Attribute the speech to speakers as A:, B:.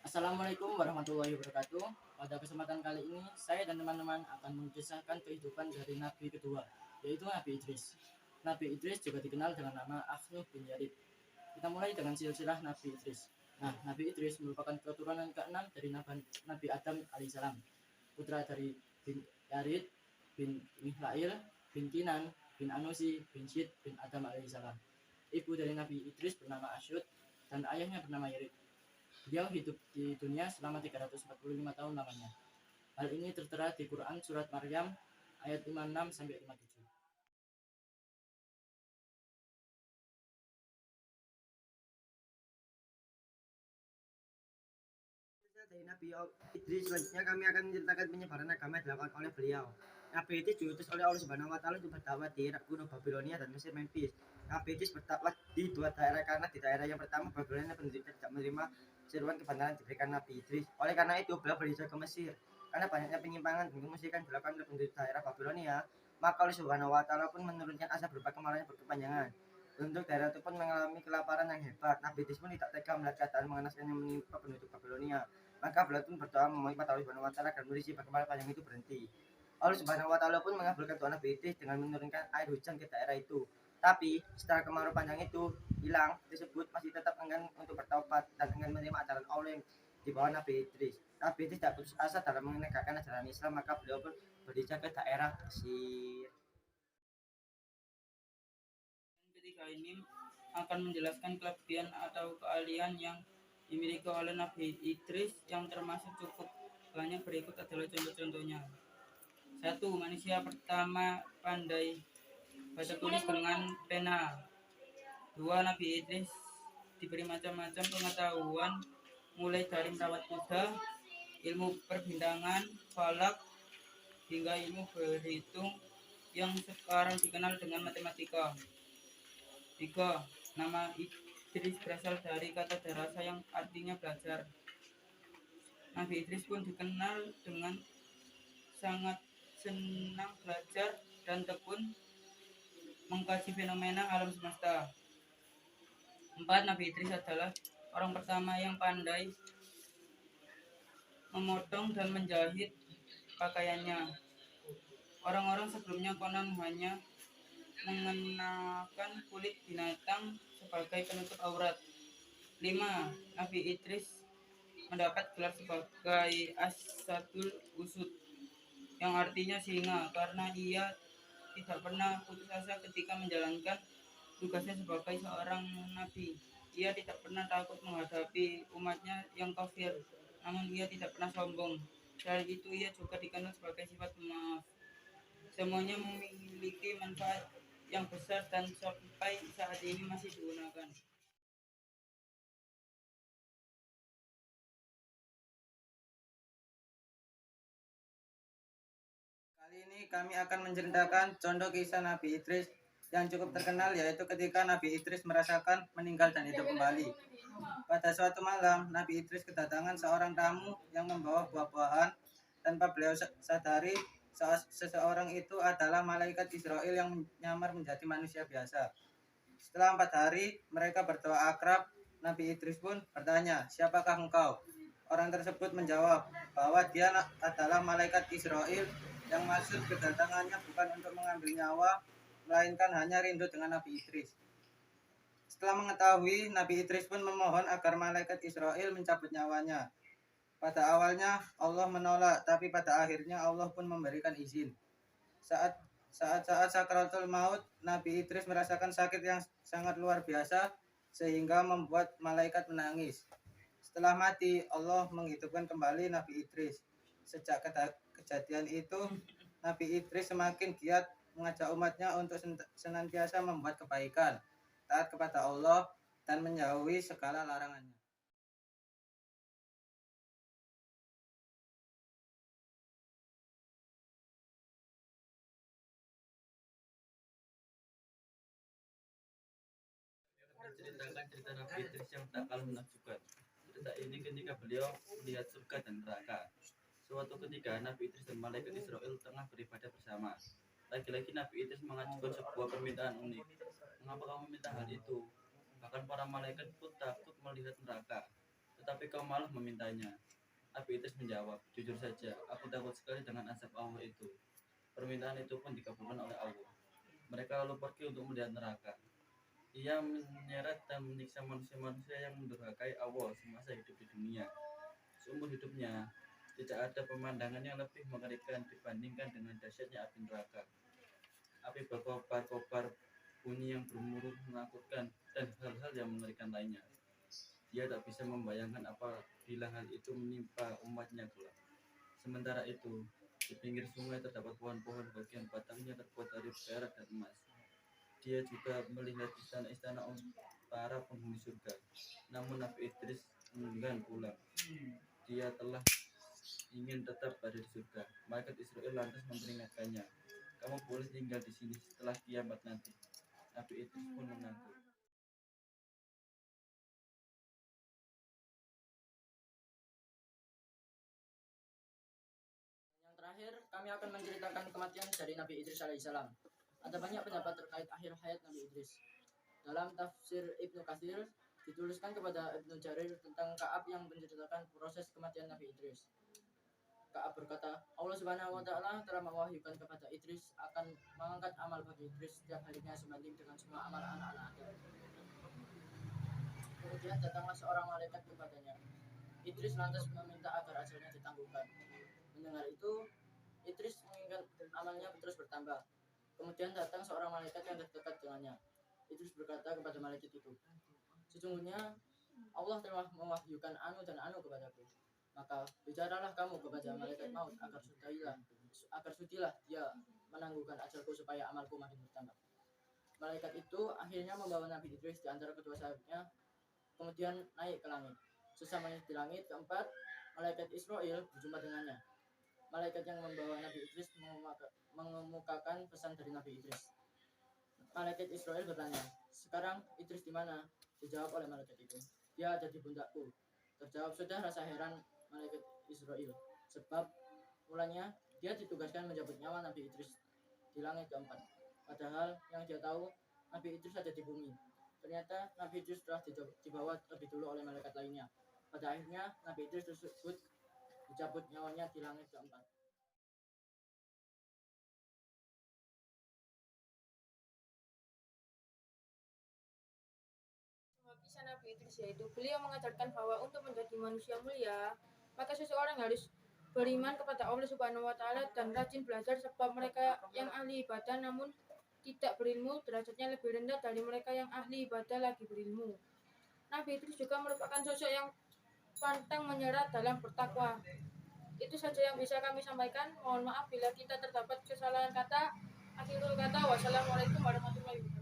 A: Assalamualaikum warahmatullahi wabarakatuh. Pada kesempatan kali ini, saya dan teman-teman akan mengisahkan kehidupan dari Nabi kedua, yaitu Nabi Idris. Nabi Idris juga dikenal dengan nama Akhnuh bin Yarid. Kita mulai dengan silsilah Nabi Idris. Nah, Nabi Idris merupakan keturunan keenam dari Nabi Adam alaihissalam, putra dari bin Yarid, bin Mihlail, bin Kinan, bin Anusi, bin Syed, bin Adam alaihissalam. Ibu dari Nabi Idris bernama Asyud, dan ayahnya bernama Yarid. Beliau hidup di dunia selama 345 tahun lamanya. Hal ini tertera di Quran Surat Maryam ayat 56 sampai 57.
B: Dari Nabi Idris, selanjutnya kami akan menceritakan penyebaran agama yang dilakukan oleh beliau. Nabi Idris diutus oleh Allah Subhanahu wa Ta'ala untuk berdakwah di Gunung Babilonia dan Mesir Memphis. Nabi Idris berdakwah di dua daerah, karena di daerah yang pertama Babilonia penduduk tidak menerima seruan kebenaran diberikan Nabi Idris. Oleh karena itu beliau berhijrah ke Mesir. Karena banyaknya penyimpangan dan kemusyrikan dilakukan oleh penduduk daerah Babilonia, maka Allah Subhanahu wa Ta'ala pun menurunkan azab berupa kemarahan yang berkepanjangan. Untuk daerah itu pun mengalami kelaparan yang hebat. Nabi Idris pun tidak tega melihat keadaan mengenaskan yang menimpa penduduk Babilonia. Maka beliau pun berdoa memohon kepada Allah Subhanahu wa Ta'ala agar kondisi bagaimana panjang itu berhenti. Allah Subhanahu wa Ta'ala pun mengabulkan doa Nabi Idris dengan menurunkan air hujan ke daerah itu. Tapi setelah kemarau panjang itu hilang, tersebut masih tetap enggan untuk bertaubat dan enggan menerima ajaran Allah yang di bawah Nabi Idris. Nabi Idris tidak putus asa dalam menegakkan ajaran Islam, maka beliau pun berhijrah ke daerah Mesir.
C: Ketiga ini akan menjelaskan kelebihan atau keahlian yang dimiliki oleh Nabi Idris yang termasuk cukup banyak. Berikut adalah contoh-contohnya. 1. Manusia pertama pandai baca tulis dengan pena. 2. Nabi Idris diberi macam-macam pengetahuan, mulai dari merawat kuda, ilmu perbintangan, falak, hingga ilmu berhitung yang sekarang dikenal dengan matematika. 3. Nama Idris berasal dari kata darasa yang artinya belajar. Nabi Idris pun dikenal dengan sangat senang belajar dan tekun mengkaji fenomena alam semesta. 4. Nabi Idris adalah orang pertama yang pandai memotong dan menjahit pakaiannya. Orang-orang sebelumnya konon hanya mengenakan kulit binatang sebagai penutup aurat. 5. Nabi Idris mendapat gelar sebagai Asadul Usud, yang artinya singa, karena ia tidak pernah putus asa ketika menjalankan tugasnya sebagai seorang nabi. Ia tidak pernah takut menghadapi umatnya yang kafir, namun ia tidak pernah sombong. Selain itu, ia juga dikenal sebagai sifat pemaaf. Semuanya memiliki manfaat yang besar dan sampai saat ini masih digunakan.
B: Kali ini kami akan menceritakan contoh kisah Nabi Idris yang cukup terkenal, yaitu ketika Nabi Idris merasakan meninggal dan hidup kembali. Pada suatu malam, Nabi Idris kedatangan seorang tamu yang membawa buah-buahan. Tanpa beliau sadari, seseorang itu adalah malaikat Israel yang menyamar menjadi manusia biasa. Setelah 4 hari mereka berdoa akrab, Nabi Idris pun bertanya, "Siapakah engkau?" Orang tersebut menjawab bahwa dia adalah malaikat Israel yang maksud kedatangannya bukan untuk mengambil nyawa, melainkan hanya rindu dengan Nabi Idris. Setelah mengetahui, Nabi Idris pun memohon agar malaikat Israel mencabut nyawanya. Pada awalnya Allah menolak, tapi pada akhirnya Allah pun memberikan izin. Saat sakratul maut, Nabi Idris merasakan sakit yang sangat luar biasa sehingga membuat malaikat menangis. Setelah mati, Allah menghidupkan kembali Nabi Idris. Sejak kejadian itu, Nabi Idris semakin giat mengajak umatnya untuk senantiasa membuat kebaikan, taat kepada Allah, dan menjauhi segala larangannya.
D: Menceritakan cerita Nabi Idris yang tak kalah menakjubkan. Cerita ini ketika beliau melihat surga dan neraka. Suatu ketika Nabi Idris dan malaikat Israel tengah beribadah bersama. Lagi-lagi Nabi Idris mengajukan sebuah permintaan unik. "Mengapa kamu minta hal itu?" Bahkan para malaikat pun takut melihat neraka. Tetapi tapi kau malah memintanya. Nabi Idris menjawab, jujur saja, aku takut sekali dengan azab Allah itu. Permintaan itu pun dikabulkan oleh Allah. Mereka lalu pergi untuk melihat neraka. Ia menyeret dan menyiksa manusia-manusia yang mendurhakai Allah semasa hidup di dunia. Seumur hidupnya, tidak ada pemandangan yang lebih mengerikan dibandingkan dengan dahsyatnya api neraka. Api berkobar-kobar, bunyi yang bermuruh menakutkan, dan hal-hal yang mengerikan lainnya. Dia tak bisa membayangkan apabila hal itu menimpa umatnya kelak. Sementara itu, di pinggir sungai terdapat pohon-pohon bagian batangnya terbuat dari perak dan emas. Dia juga melihat istana-istana para penghuni surga. Namun Nabi Idris enggan pulang. Dia telah ingin tetap berada di surga. Malaikat Israel lantas memperingatkannya, kamu boleh tinggal di sini setelah kiamat nanti. Nabi Idris pun mengaku.
A: Yang terakhir, kami akan menceritakan kematian dari Nabi Idris alaihissalam. Ada banyak pendapat terkait akhir hayat Nabi Idris. Dalam tafsir Ibnu Katsir dituliskan kepada Ibnu Jarir tentang Ka'ab yang menceritakan proses kematian Nabi Idris. Ka'ab berkata, Allah Subhanahu wa taala telah mewahyukan kepada Idris akan mengangkat amal bagi Idris setiap harinya sebanding dengan semua amal anak-anak Adam. Kemudian datanglah seorang malaikat kepadanya. Idris lantas meminta agar ajalnya ditangguhkan. Mendengar itu, Idris mengingat amalnya terus bertambah. Kemudian datang seorang malaikat yang dekat dengannya. Idris berkata kepada malaikat itu, sesungguhnya Allah telah mewahyukan anu dan anu kepadaku. Maka bicaralah kamu kepada malaikat maut agar sudilah dia menangguhkan ajalku supaya amalku makin bertambah. Malaikat itu akhirnya membawa Nabi Idris di antara kedua sayapnya, kemudian naik ke langit. Sesamanya di langit keempat, malaikat Israel berjumpa dengannya. Malaikat yang membawa Nabi Idris mengemukakan pesan dari Nabi Idris. Malaikat Israel bertanya, sekarang Idris di mana? Dijawab oleh malaikat itu, dia ada di pundakku. Terjawab sudah rasa heran malaikat Israel, sebab mulanya dia ditugaskan menjemput nyawa Nabi Idris di langit keempat. Padahal yang dia tahu, Nabi Idris ada di bumi. Ternyata Nabi Idris telah dibawa lebih dulu oleh malaikat lainnya. Pada akhirnya Nabi Idris tersebut dicabut nyawanya di langit keempat.
E: Kisah Nabi Idris yaitu beliau mengajarkan bahwa untuk menjadi manusia mulia, maka seseorang harus beriman kepada Allah Subhanahu wa taala dan rajin belajar, sebab mereka yang ahli ibadah namun tidak berilmu derajatnya lebih rendah dari mereka yang ahli ibadah lagi berilmu. Nabi Idris juga merupakan sosok yang pantang menyerah dalam bertakwa. Itu saja yang bisa kami sampaikan. Mohon maaf bila kita terdapat kesalahan kata. Akhirul kata, wassalamualaikum warahmatullahi wabarakatuh.